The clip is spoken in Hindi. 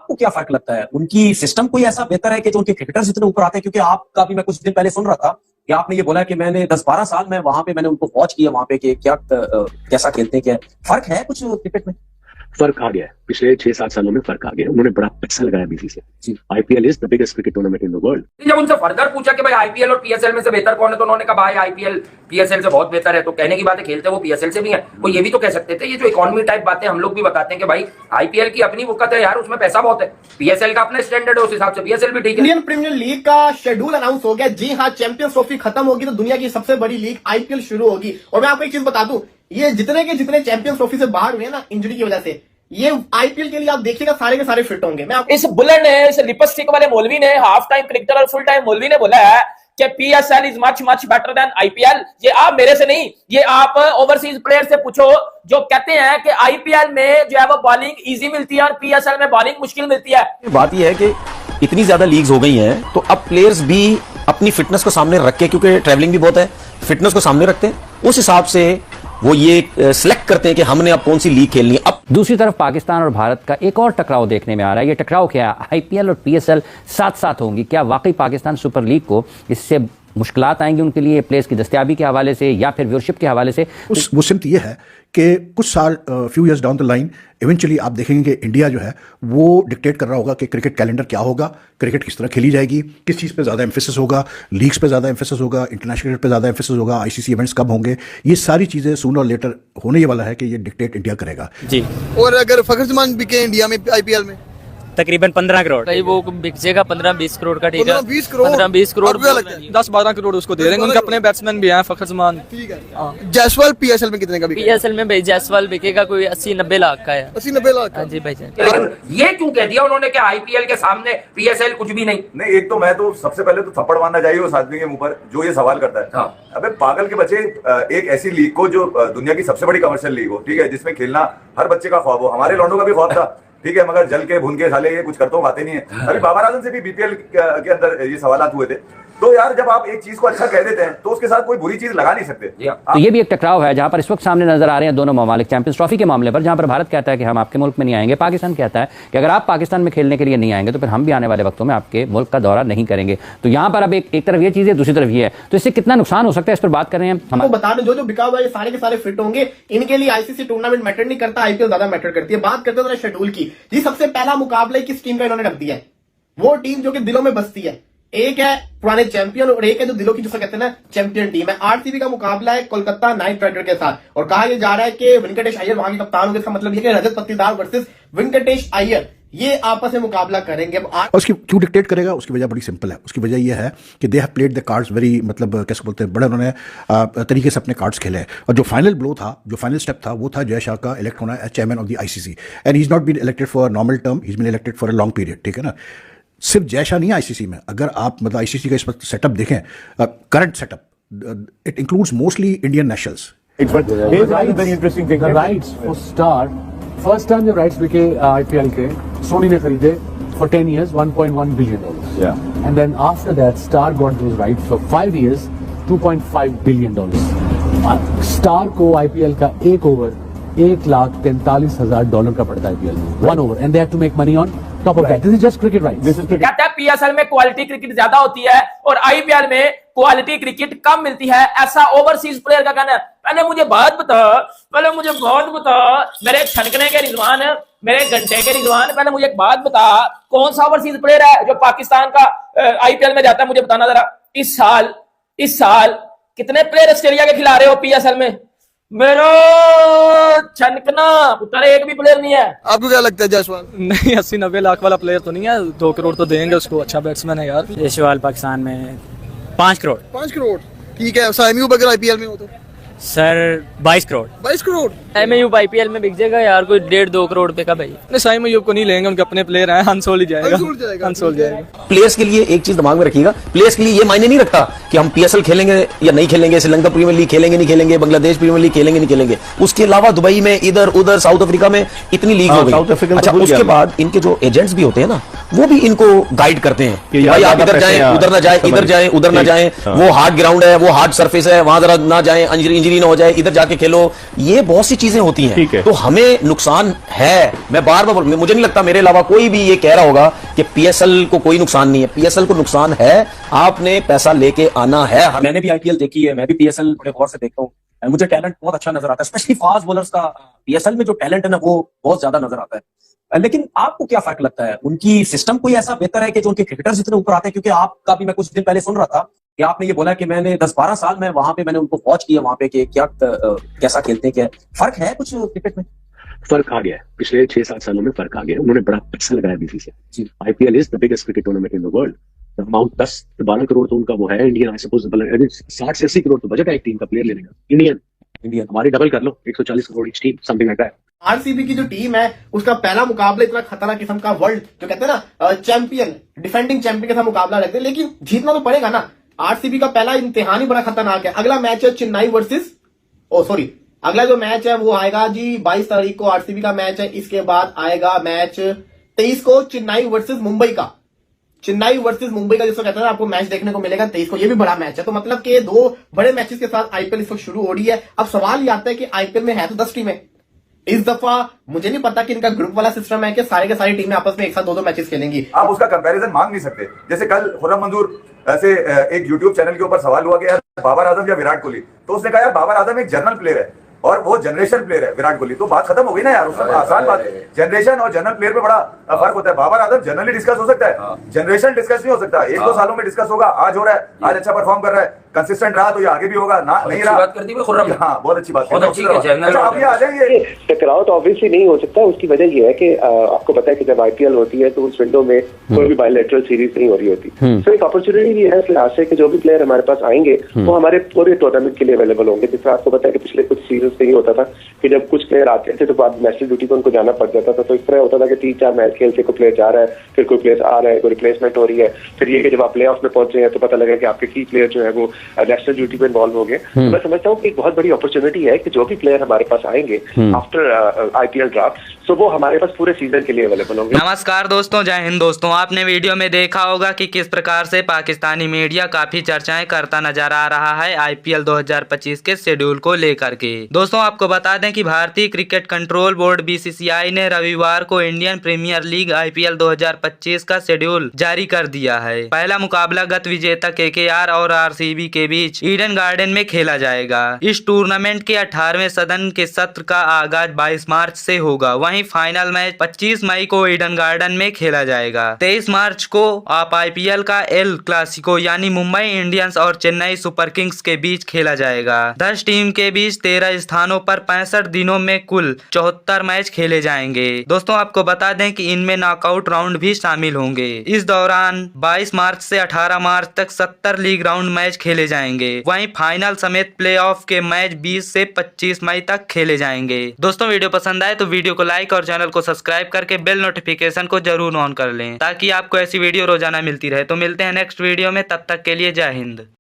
आपको क्या फर्क लगता है? उनकी सिस्टम कोई ऐसा बेहतर है कि जो उनके क्रिकेटर्स इतने ऊपर आते हैं? क्योंकि आपका भी मैं कुछ दिन पहले सुन रहा था कि आपने ये बोला कि मैंने 10-12 साल में वहां पे मैंने उनको वॉच किया वहां पे कि क्या कैसा खेलते हैं, क्या फर्क है कुछ क्रिकेट में? फर्क आ गया है, पिछले 6-7 सालों में फर्क आ गया। उन्होंने बड़ा पैसा लगाया BCCI. IPL is the biggest cricket tournament in the world. जब उनसे फर्दर पूछा कि भाई आईपीएल और पीएसएल में से बेहतर कौन है, तो उन्होंने कहा भाई आईपीएल पीएसएल से बहुत बेहतर है। तो कहने की बात है, खेलते वो पीएसएल से भी है। वो ये भी तो कह सकते थे, ये जो इकोनॉमी टाइप बातें हम लोग भी बताते हैं कि भाई आईपीएल की अपनी वक़्त है यार, उसमें पैसा बहुत है। पीएसएल का अपना स्टैंडर्ड है, उस हिसाब से पीएसएल भी ठीक है। इंडियन प्रीमियर लीग का शेड्यूल अनाउंस हो गया। जी हाँ, चैंपियंस ट्रॉफी खत्म होगी तो दुनिया की सबसे बड़ी लीग आईपीएल शुरू होगी। और मैं आपको एक चीज बता दूं, ये जितने के जितने चैंपियंस ट्रॉफी से बाहर हुए ना इंजरी की वजह से, ये आईपीएल के लिए आप देखिएगा सारे के सारे फिट होंगे। मैं इस बुलेट ने, इस लिपस्टिक वाले मौलवी ने, हाफ टाइम क्रिकेटर और फुल टाइम मौलवी ने बोला है कि PSL is much much better than IPL. ये आप मेरे से नहीं, ये आप ओवरसीज प्लेयर से पूछो जो कहते हैं कि आईपीएल में जो है वो बॉलिंग इजी मिलती है और पीएसएल में बॉलिंग मुश्किल मिलती है। बात यह है कि इतनी ज्यादा लीग्स हो गई हैं तो अब प्लेयर्स भी अपनी फिटनेस को सामने रख के, क्योंकि ट्रैवलिंग भी बहुत है, फिटनेस को सामने रखते हैं, उस हिसाब से वो ये सिलेक्ट करते हैं कि हमने अब कौन सी लीग खेलनी है। अब दूसरी तरफ पाकिस्तान और भारत का एक और टकराव देखने में आ रहा है। ये टकराव क्या है? आईपीएल और पीएसएल साथ साथ होंगी। क्या वाकई पाकिस्तान सुपर लीग को इससे मुश्किलात आएंगी उनके लिए प्लेयर्स की दस्तयाबी के हवाले से या फिर व्यूअरशिप के हवाले से? वो सिम्त ये है कि कुछ साल few years down the line eventually आप देखेंगे कि इंडिया जो है वो डिक्टेट कर रहा होगा कि क्रिकेट कैलेंडर क्या होगा, क्रिकेट किस तरह खेली जाएगी, किस चीज़ पे ज़्यादा एम्फेसिस होगा, लीग्स पे ज़्यादा एम्फेसिस होगा, इंटरनेशनल क्रिकेट पे ज़्यादा एम्फेसिस होगा, आईसीसी इवेंट्स कब होंगे। ये सारी चीज़ें सूनर और लेटर होने ये वाला है कि ये डिक्टेट इंडिया करेगा जी। और अगर फखर जमान बिके इंडिया में आईपीएल में तकरीबन 15 करोड़ भाई, वो बिक जाएगा 15-20 करोड़ का। ठीक है, 15-20 करोड़ 15-20 करोड़ 10-12 करोड़ उसको दे देंगे। उनके अपने बैट्समैन भी हैं, फखर जमान। ठीक है। जायसवाल पीएसएल में कितने का बिकेगा? पीएसएल में भाई जायसवाल बिकेगा कोई 80-90 लाख का है। 80-90 लाख का? हाँ जी भाई। लेकिन ये क्यों कह दिया उन्होंने कि आईपीएल के सामने पीएसएल कुछ भी नहीं? नहीं, एक तो मैं तो सबसे पहले तो थप्पड़ मारना चाहिए उस आदमी के मुंह पर जो ये सवाल करता है। हाँ। अबे पागल के बच्चे, एक ऐसी लीग को जो दुनिया की सबसे बड़ी कमर्शियल लीग हो, ठीक है, जिसमें खेलना हर बच्चे का ख्वाब हो, हमारे लौंडों का भी ख्वाब था, ठीक है, मगर जल के भून के साले ये कुछ करते आते नहीं है। अभी बाबर आजम से भी बीपीएल के अंदर ये सवाल हुए थे। तो यार जब आप एक चीज को अच्छा कह देते हैं तो उसके साथ कोई बुरी चीज लगा नहीं सकते। तो ये भी एक टकराव है जहां पर इस वक्त सामने नजर आ रहे हैं दोनों ममालिक चैंपियंस ट्रॉफी के मामले पर, जहां पर भारत कहता है कि हम आपके मुल्क में नहीं आएंगे, पाकिस्तान कहता है कि अगर आप पाकिस्तान में खेलने के लिए नहीं आएंगे तो फिर हम भी आने वाले वक्तों में आपके मुल्क का दौरा नहीं करेंगे। तो यहाँ पर अब एक तरफ ये चीज है, दूसरी तरफ ये है, तो इससे कितना नुकसान हो सकता है इस पर बात कर रहे हैं हम। आपको बता दें जो बिका हुआ है सारे के सारे फिट होंगे। इनके लिए आईसीसी टूर्नामेंट मैटर नहीं करता, आईपीएल ज्यादा मैटर करती है। बात करते हैं शेड्यूल की। जी, सबसे पहला मुकाबला किस टीम का इन्होंने रख दिया है? वो टीम जो कि दिलों में बसती है। एक है पुराने चैंपियन और एक है जो दिलों की जिसे कहते हैं ना चैंपियन टीम है। आरसीबी का मुकाबला है कोलकाता नाइट राइडर के साथ और कहा यह जा रहा है कि वेंकटेश अय्यर वहां के कप्तान होंगे। इसका मतलब यह कि रजत पत्तीदार वर्सेस वेंकटेश अय्यर ये आपस में मुकाबला करेंगे। उसकी क्यों डिक्टेट करेगा? उसकी वजह बड़ी सिंपल है। उसकी वजह यह है कि they have played the cards very, मतलब कैसे बोलते हैं, बड़े उन्होंने तरीके से अपने कार्ड्स खेले हैं। और जो फाइनल ब्लो था, जो फाइनल स्टेप था, वो था जय शाह का इलेक्ट होना as chairman of the ICC. And he is not been elected for normal term, he is been elected for a long period. ठीक है ना? सिर्फ जय शाह नहीं आईसीसी में, अगर आप मतलब आईसीसी का इस वक्त सेटअप देखें, current setup, it includes mostly Indian nationals. Very interesting thing, rights for Star, first time जब राइट्स बिके आईपीएल के, सोनी ने खरीदे for 10 years $1.1 billion, and then after that Star got those rights for 5 years $2.5 billion। Star को आईपीएल का एक ओवर $1,43,000 का पड़ता है आईपीएल में, 1 over, and they have to make money on top of that. This is just cricket rights. कहता है पीएसएल में क्वालिटी क्रिकेट ज्यादा होती है और आईपीएल में क्वालिटी क्रिकेट कम मिलती है, ऐसा ओवरसीज प्लेयर का कहना है। पहले मुझे बहुत बता, मेरे छनकने के रिजवान, मेरे घंटे के रिजवान, पहले मुझे एक बात बता, कौन सा ओवरसीज प्लेयर है जो पाकिस्तान का आईपीएल में जाता है? मुझे बताना जरा। इस साल कितने प्लेयर ऑस्ट्रेलिया के खिला रहे हो पीएसएल में? मेरा छनकना पुत्र एक भी प्लेयर नहीं है। आपको क्या लगता है जायसवाल? नहीं, 80-90 लाख वाला प्लेयर तो नहीं है, 2 करोड़ तो देंगे उसको, अच्छा बैट्समैन है यार। जायसवाल पाकिस्तान में 5 करोड़। 5 करोड़, ठीक है। साइमयूब अगर आईपीएल में हो तो सर 22 करोड़। 22 करोड़ एमएयू आईपीएल में बिक जाएगा यार कोई 1.5-2 करोड़ रुपए का भाई। नहीं, साइम अय्यूब को नहीं लेंगे, उनके अपने प्लेयर हैं, हंसोल ही जाएगा। प्लेयर्स के लिए एक चीज दिमाग में रखिएगा, प्लेयर्स के लिए ये मायने नहीं रखता कि हम पीएसएल खेलेंगे या नहीं खेलेंगे, श्रीलंका प्रीमियर लीग खेलेंगे नहीं खेलेंगे, बांग्लादेश प्रीमियर लीग खेलेंगे नहीं खेलेंगे। उसके अलावा दुबई में, इधर उधर साउथ अफ्रीका में इतनी लीग हो गई। अच्छा, उसके बाद इनके जो एजेंट्स भी होते हैं ना, वो भी इनको गाइड करते हैं कि भाई आप इधर जाएं, उधर ना जाएं, इधर जाएं, उधर ना जाएं, वो हार्ड ग्राउंड है, वो हार्ड सरफेस है, वहां जरा ना जाएं, इंजरी इंजरी ना हो जाए, इधर जाके खेलो, ये बहुत सी चीजें होती हैं। तो हमें नुकसान है, मैं बार बार मुझे नहीं लगता मेरे अलावा कोई भी ये कह रहा होगा कि पीएसएल को कोई नुकसान नहीं है। पीएसएल को नुकसान है, आपने पैसा लेके आना है। मैंने भी आईपीएल देखी है, मैं भी पीएसएल बड़े गौर से देखता हूँ, मुझे टैलेंट बहुत अच्छा नजर आता है, स्पेशली फास्ट बॉलर्स का पीएसएल में जो टैलेंट है ना वो बहुत ज्यादा नजर आता है। लेकिन आपको क्या फर्क लगता है, उनकी सिस्टम कोई ऐसा बेहतर है कि जो उनके क्रिकेटर्स इतने ऊपर आते हैं? क्योंकि आपका भी मैं कुछ दिन पहले सुन रहा था कि आपने ये बोला कि मैंने 10-12 साल में वहां पे मैंने उनको वॉच किया वहां पे कि क्या कैसा खेलते हैं, क्या फर्क है कुछ क्रिकेट में? फर्क आ गया है, पिछले 6-7 सालों में फर्क आ गया है। उन्होंने बड़ा पैसा लगाया BCCI. IPL is the biggest cricket tournament in the world. Amount 10 से 12 करोड़ तो उनका वो है इंडियन, आई सपोज 60 से 80 करोड़ तो बजट है एक टीम का प्लेयर लेने का। इंडियन हमारी डबल कर लो, 140 crore each team, something like that. RCB की जो टीम है उसका पहला मुकाबला इतना खतरनाक किस्म का वर्ल्ड जो कहते हैं ना चैंपियन, डिफेंडिंग चैंपियन के साथ मुकाबला रखते हैं, लेकिन जीतना तो पड़ेगा ना। आरसीबी का पहला इम्तिहान ही बड़ा खतरनाक है। अगला मैच है चेन्नई वर्सेस अगला जो मैच है वो आएगा जी 22 तारीख को आरसीबी का मैच है। इसके बाद आएगा मैच 23 को चेन्नई वर्सेस मुंबई का। चेन्नई वर्सेस मुंबई का जिसको कहते हैं आपको मैच देखने को मिलेगा 23 को, ये भी बड़ा मैच है। तो मतलब कि 2 बड़े मैचेस के साथ आईपीएल इस वक्त शुरू हो रही है। अब सवाल ये आता है कि आईपीएल में है तो 10 टीमें, इस दफा मुझे नहीं पता कि इनका ग्रुप वाला सिस्टम है कि सारे के सारी टीमें आपस में एक साथ 2-2 मैचेस खेलेंगी। आप उसका कंपैरिजन मांग नहीं सकते। जैसे कल खुर्रम मंजूर से एक यूट्यूब चैनल के ऊपर सवाल हुआ कि यार बाबर आजम या विराट कोहली, तो उसने कहा यार बाबर आजम एक जनरल प्लेयर है और वो जनरेशन प्लेयर है विराट कोहली। तो बात खत्म हो गई ना यार, उसमें आसान बात है। जनरेशन और जनरल प्लेयर में बड़ा फर्क होता है। बाबर आजम जनरली डिस्कस हो सकता है, जनरेशन डिस्कस नहीं हो सकता। 1-2 सालों में डिस्कस होगा। आज हो रहा है, आज अच्छा परफॉर्म कर रहा है, कंसिस्टेंट रहा तो ये आगे भी होगा ना, नहीं रहा। बात कर दी खुर्रम, हाँ बहुत अच्छी बात, बहुत अच्छी है। अच्छा आप ये आ जाएंगे। टकराव तो ऑब्वियसली नहीं हो सकता। उसकी वजह ये है कि आपको पता है कि जब आईपीएल होती है तो उस विंडो में कोई भी बायलैटरल सीरीज नहीं हो रही होती। तो एक अपॉर्चुनिटी भी है इस लिहाज से कि जो भी प्लेयर हमारे पास आएंगे वो हमारे पूरे टूर्नामेंट के लिए अवेलेबल होंगे। जिससे आपको पता है कि पिछले कुछ सीजन से ही होता था कि जब कुछ प्लेयर आते थे तो बाद नेशनल ड्यूटी पर उनको जाना पड़ जाता था। तो इस तरह होता था कि 3-4 मैच खेल से कोई प्लेयर जा रहा है, फिर कोई प्लेयर आ रहा है, कोई रिप्लेसमेंट हो रही है। फिर ये कि जब आप प्ले ऑफ में पहुंचे हैं तो पता लगा कि आपके की प्लेयर जो है वो नेशनल ड्यूटी पे इन्वॉल्व हो गए। तो मैं समझता हूँ कि एक बहुत बड़ी अपॉर्चुनिटी है कि जो भी प्लेयर हमारे पास आएंगे आफ्टर आईपीएल ड्राफ्ट, तो वो हमारे पास पूरे सीजन के लिए अवेलेबल होंगे। नमस्कार दोस्तों, जय हिंद दोस्तों। आपने वीडियो में देखा होगा कि किस प्रकार से पाकिस्तानी मीडिया काफी चर्चाएं करता नजर आ रहा है आईपीएल 2025 के शेड्यूल को लेकर के। दोस्तों आपको बता दें कि भारतीय क्रिकेट कंट्रोल बोर्ड बीसीसीआई ने रविवार को इंडियन प्रीमियर लीग आईपीएल 2025 का शेड्यूल जारी कर दिया है। पहला मुकाबला गत विजेता केकेआर और आरसीबी के बीच ईडन गार्डन में खेला जाएगा। इस टूर्नामेंट के 18वें सदन के सत्र का आगाज 22 मार्च से होगा। वहीं फाइनल मैच 25 मई को ईडन गार्डन में खेला जाएगा। 23 मार्च को आप आईपीएल का एल क्लासिको यानी मुंबई इंडियंस और चेन्नई सुपर किंग्स के बीच खेला जाएगा। 10 टीम के बीच 13 स्थानों पर 65 दिनों में कुल 74 मैच खेले जाएंगे। दोस्तों आपको बता दें कि इनमें नॉकआउट राउंड भी शामिल होंगे। इस दौरान 22 मार्च से 18 मार्च तक 70 लीग राउंड मैच खेले जाएंगे। वहीं फाइनल समेत प्लेऑफ के मैच 20 से 25 मई तक खेले जाएंगे। दोस्तों वीडियो पसंद आए तो वीडियो को लाइक और चैनल को सब्सक्राइब करके बेल नोटिफिकेशन को जरूर ऑन कर लें ताकि आपको ऐसी वीडियो रोजाना मिलती रहे। तो मिलते हैं नेक्स्ट वीडियो में, तब तक के लिए जय हिंद।